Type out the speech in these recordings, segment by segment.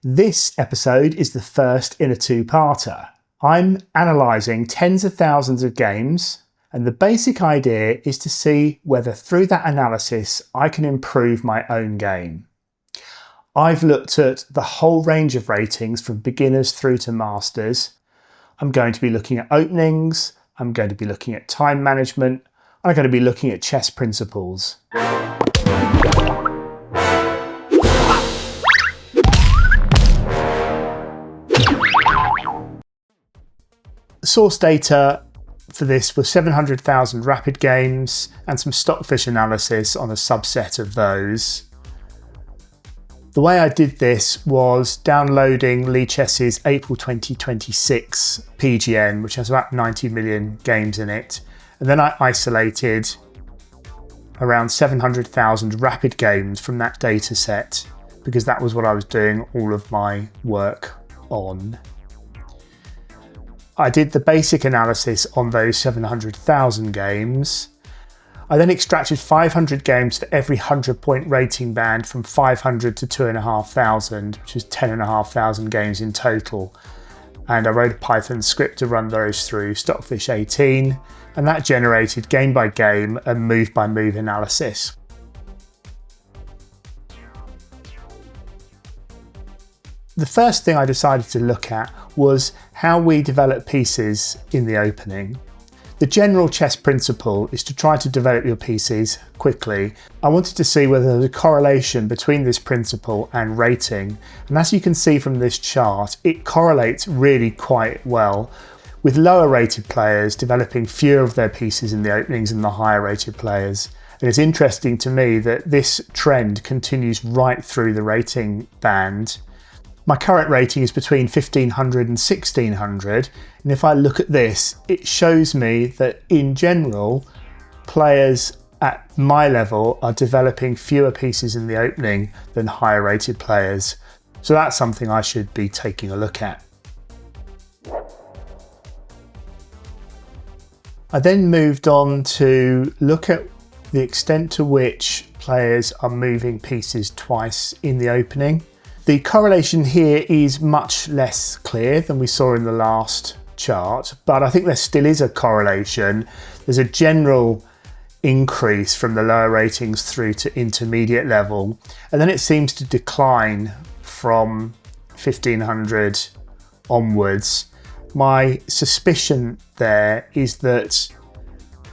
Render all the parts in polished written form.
This episode is the first in a two-parter. I'm analysing tens of thousands of games, and the basic idea is to see whether through that analysis I can improve my own game. I've looked at the whole range of ratings from beginners through to masters. I'm going to be looking at openings, I'm going to be looking at time management, I'm going to be looking at chess principles. The source data for this was 700,000 rapid games and some Stockfish analysis on a subset of those. The way I did this was downloading Lichess's April 2026 PGN, which has about 90 million games in it, and then I isolated around 700,000 rapid games from that data set because that was what I was doing all of my work on. I did the basic analysis on those 700,000 games. I then extracted 500 games for every 100-point rating band from 500 to 2,500, which is 10,500 games in total. And I wrote a Python script to run those through Stockfish 18, and that generated game by game and move by move analysis. The first thing I decided to look at was how we develop pieces in the opening. The general chess principle is to try to develop your pieces quickly. I wanted to see whether there's a correlation between this principle and rating, and as you can see from this chart, it correlates really quite well, with lower rated players developing fewer of their pieces in the openings than the higher rated players. And it's interesting to me that this trend continues right through the rating band. My current rating is between 1500 and 1600, and if I look at this, it shows me that in general, players at my level are developing fewer pieces in the opening than higher rated players. So that's something I should be taking a look at. I then moved on to look at the extent to which players are moving pieces twice in the opening. The correlation here is much less clear than we saw in the last chart, but I think there still is a correlation. There's a general increase from the lower ratings through to intermediate level, and then it seems to decline from 1500 onwards. My suspicion there is that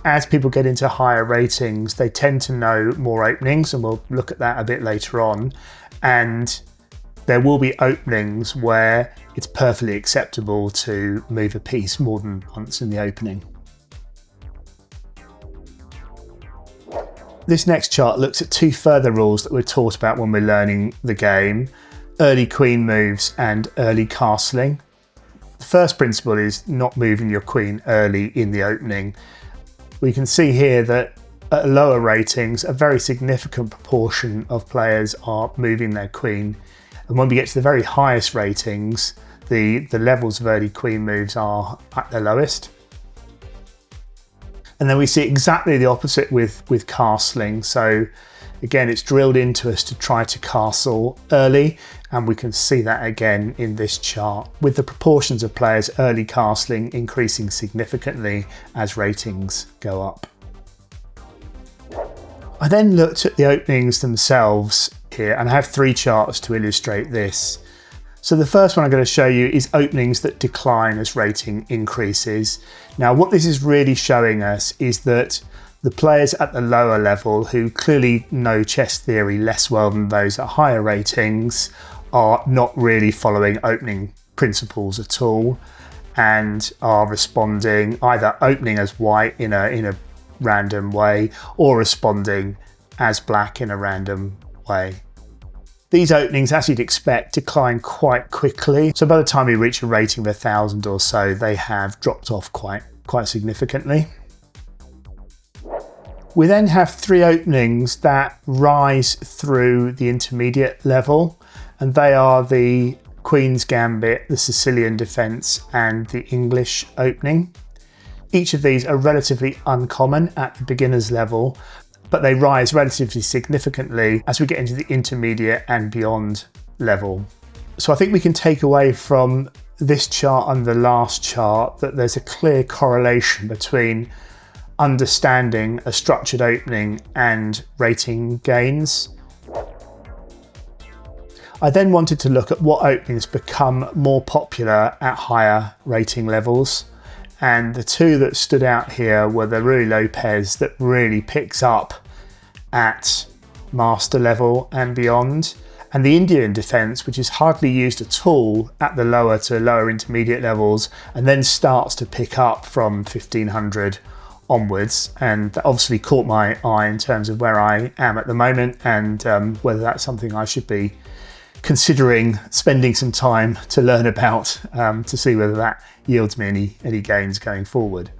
as people get into higher ratings, they tend to know more openings, and we'll look at that a bit later on, and there will be openings where it's perfectly acceptable to move a piece more than once in the opening. This next chart looks at two further rules that we're taught about when we're learning the game: early queen moves and early castling. The first principle is not moving your queen early in the opening. We can see here that at lower ratings, a very significant proportion of players are moving their queen. And when we get to the very highest ratings, the levels of early queen moves are at their lowest. And then we see exactly the opposite with castling. So again, it's drilled into us to try to castle early, and we can see that again in this chart, with the proportions of players early castling increasing significantly as ratings go up. I then looked at the openings themselves here, and I have three charts to illustrate this. So the first one I'm going to show you is openings that decline as rating increases. Now what this is really showing us is that the players at the lower level, who clearly know chess theory less well than those at higher ratings, are not really following opening principles at all and are responding either opening as white in a random way or responding as black in a random way. These openings, as you'd expect, decline quite quickly. So by the time we reach a rating of 1,000 or so, they have dropped off quite significantly. We then have three openings that rise through the intermediate level, and they are the Queen's Gambit, the Sicilian Defence, and the English opening. Each of these are relatively uncommon at the beginner's level, but they rise relatively significantly as we get into the intermediate and beyond level. So I think we can take away from this chart and the last chart that there's a clear correlation between understanding a structured opening and rating gains. I then wanted to look at what openings become more popular at higher rating levels. And the two that stood out here were the Rui Lopez that really picks up at master level and beyond, and the Indian defence, which is hardly used at all at the lower to lower intermediate levels, and then starts to pick up from 1500 onwards. And that obviously caught my eye in terms of where I am at the moment and whether that's something I should be considering spending some time to learn about to see whether that yields me any gains going forward.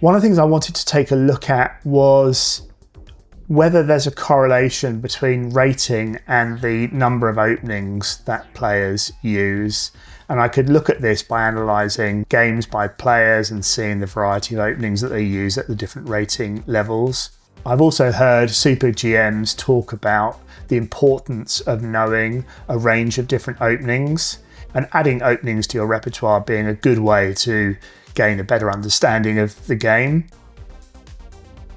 One of the things I wanted to take a look at was whether there's a correlation between rating and the number of openings that players use. And I could look at this by analysing games by players and seeing the variety of openings that they use at the different rating levels. I've also heard super GMs talk about the importance of knowing a range of different openings and adding openings to your repertoire being a good way to gain a better understanding of the game.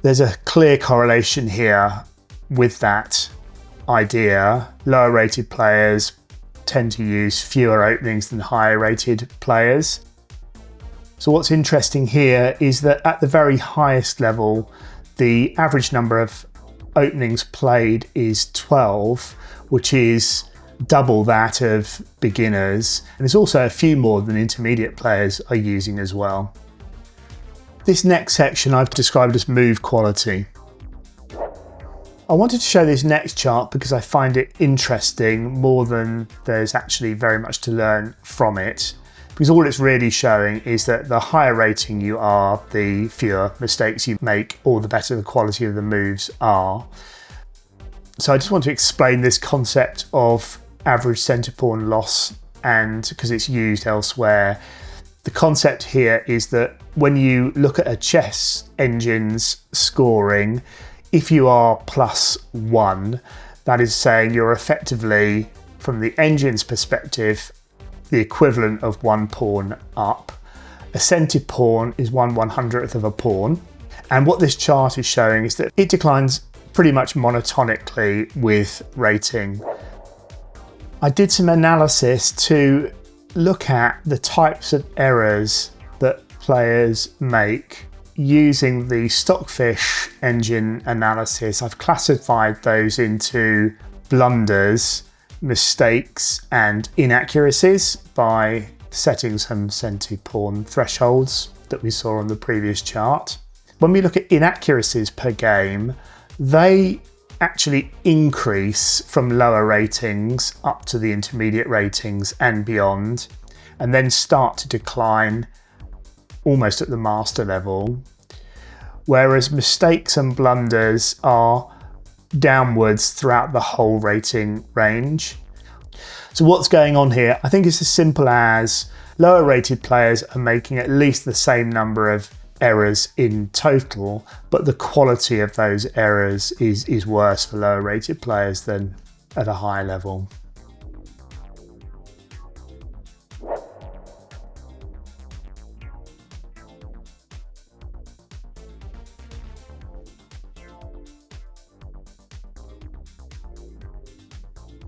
There's a clear correlation here with that idea. Lower rated players tend to use fewer openings than higher rated players. So what's interesting here is that at the very highest level, the average number of openings played is 12, which is double that of beginners. And there's also a few more than intermediate players are using as well. This next section I've described as move quality. I wanted to show this next chart because I find it interesting more than there's actually very much to learn from it. Because all it's really showing is that the higher rating you are, the fewer mistakes you make, or the better the quality of the moves are. So I just want to explain this concept of average centre pawn loss, and because it's used elsewhere. The concept here is that when you look at a chess engine's scoring, if you are +1, that is saying you're effectively, from the engine's perspective, the equivalent of 1 pawn up. A centred pawn is 1/100th of a pawn. And what this chart is showing is that it declines pretty much monotonically with rating. I did some analysis to look at the types of errors that players make using the Stockfish engine analysis. I've classified those into blunders, mistakes and inaccuracies by setting some centre pawn thresholds that we saw on the previous chart. When we look at inaccuracies per game, they actually increase from lower ratings up to the intermediate ratings and beyond, and then start to decline almost at the master level, whereas mistakes and blunders are downwards throughout the whole rating range. So what's going on here? I think it's as simple as lower rated players are making at least the same number of errors in total, but the quality of those errors is worse for lower rated players than at a high level.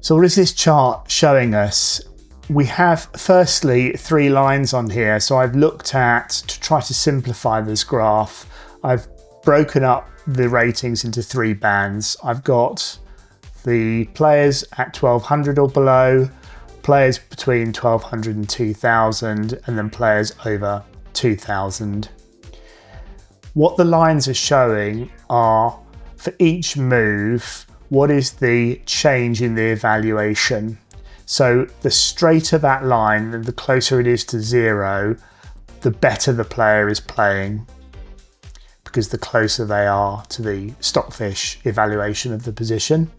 So what is this chart showing us? We have firstly 3 lines on here. So I've looked at, to try to simplify this graph, I've broken up the ratings into 3 bands. I've got the players at 1200 or below, players between 1200 and 2000, and then players over 2000. What the lines are showing are, for each move, what is the change in the evaluation. So the straighter that line and the closer it is to 0, the better the player is playing, because the closer they are to the Stockfish evaluation of the position.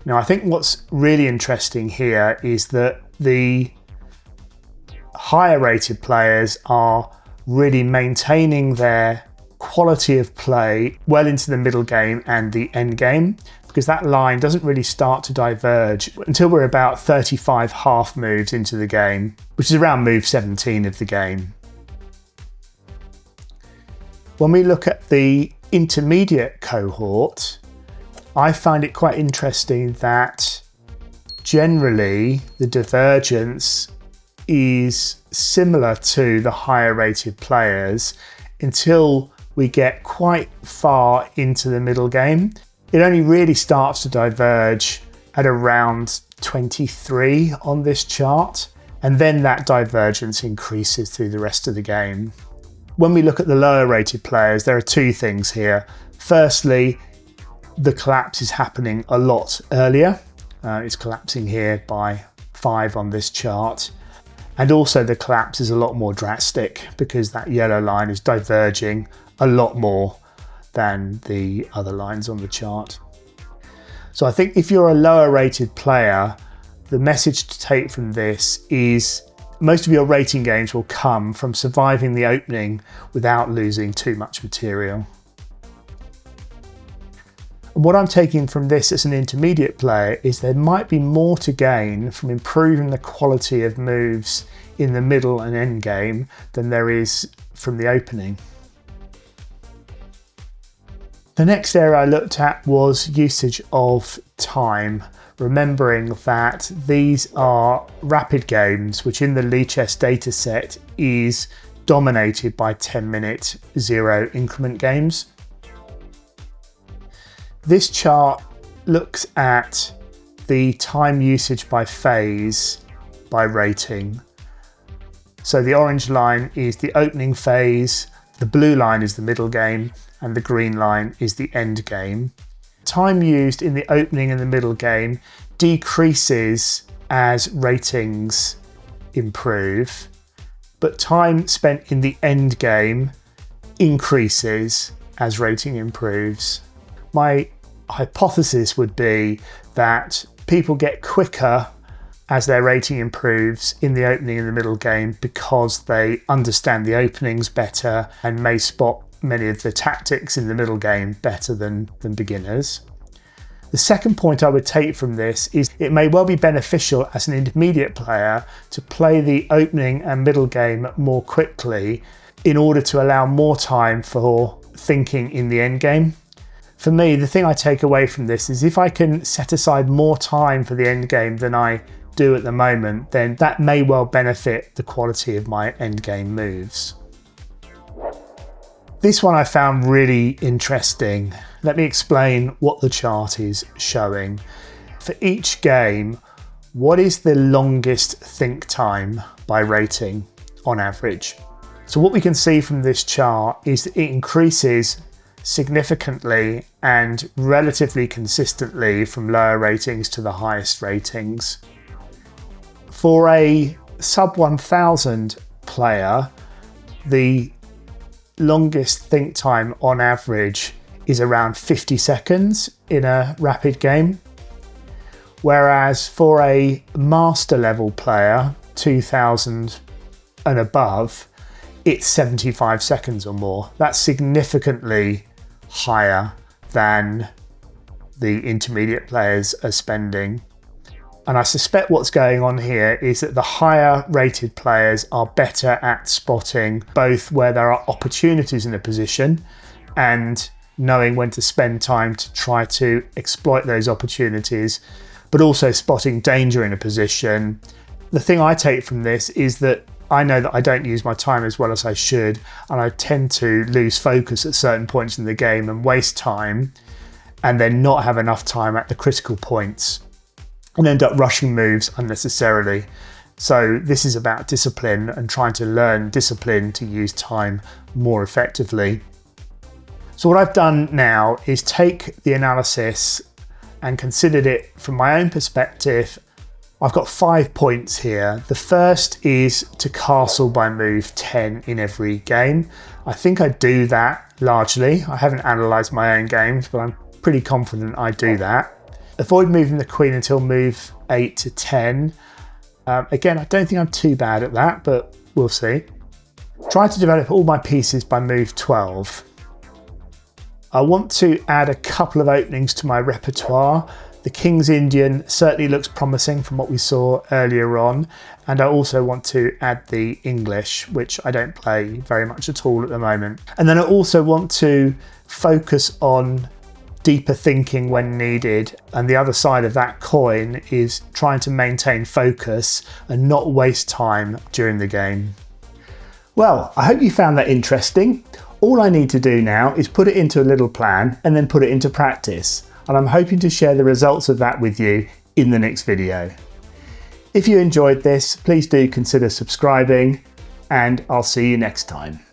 Now I think what's really interesting here is that the higher rated players are really maintaining their quality of play well into the middle game and the end game, because that line doesn't really start to diverge until we're about 35 half moves into the game, which is around move 17 of the game. When we look at the intermediate cohort, I find it quite interesting that generally the divergence is similar to the higher rated players until we get quite far into the middle game. It only really starts to diverge at around 23 on this chart, and then that divergence increases through the rest of the game. When we look at the lower rated players, there are two things here. Firstly, the collapse is happening a lot earlier. It's collapsing here by 5 on this chart. And also the collapse is a lot more drastic because that yellow line is diverging a lot more than the other lines on the chart. So I think if you're a lower rated player, the message to take from this is most of your rating gains will come from surviving the opening without losing too much material. And what I'm taking from this as an intermediate player is there might be more to gain from improving the quality of moves in the middle and end game than there is from the opening. The next area I looked at was usage of time, remembering that these are rapid games, which in the Lichess dataset is dominated by 10-minute zero increment games. This chart looks at the time usage by phase by rating. So the orange line is the opening phase, the blue line is the middle game, and the green line is the end game. Time used in the opening and the middle game decreases as ratings improve, but time spent in the end game increases as rating improves. My hypothesis would be that people get quicker as their rating improves in the opening and the middle game because they understand the openings better and may spot many of the tactics in the middle game better than beginners. The second point I would take from this is it may well be beneficial as an intermediate player to play the opening and middle game more quickly in order to allow more time for thinking in the end game. For me, the thing I take away from this is if I can set aside more time for the end game than I do at the moment, then that may well benefit the quality of my end game moves. This one I found really interesting. Let me explain what the chart is showing. For each game, what is the longest think time by rating on average? So what we can see from this chart is that it increases significantly and relatively consistently from lower ratings to the highest ratings. For a sub 1000 player, the longest think time on average is around 50 seconds in a rapid game. Whereas for a master level player, 2000 and above, it's 75 seconds or more. That's significantly higher than the intermediate players are spending. And I suspect what's going on here is that the higher rated players are better at spotting both where there are opportunities in a position and knowing when to spend time to try to exploit those opportunities, but also spotting danger in a position. The thing I take from this is that I know that I don't use my time as well as I should, and I tend to lose focus at certain points in the game and waste time, and then not have enough time at the critical points and end up rushing moves unnecessarily. So this is about discipline and trying to learn discipline to use time more effectively. So what I've done now is take the analysis and considered it from my own perspective. I've got 5 points here. The first is to castle by move 10 in every game. I think I do that largely. I haven't analysed my own games, but I'm pretty confident I do that. Avoid moving the queen until move 8 to 10. Again, I don't think I'm too bad at that, but we'll see. Try to develop all my pieces by move 12. I want to add a couple of openings to my repertoire. The King's Indian certainly looks promising from what we saw earlier on, and I also want to add the English, which I don't play very much at all at the moment. And then I also want to focus on deeper thinking when needed, and the other side of that coin is trying to maintain focus and not waste time during the game. Well, I hope you found that interesting. All I need to do now is put it into a little plan and then put it into practice. And I'm hoping to share the results of that with you in the next video. If you enjoyed this, please do consider subscribing, and I'll see you next time.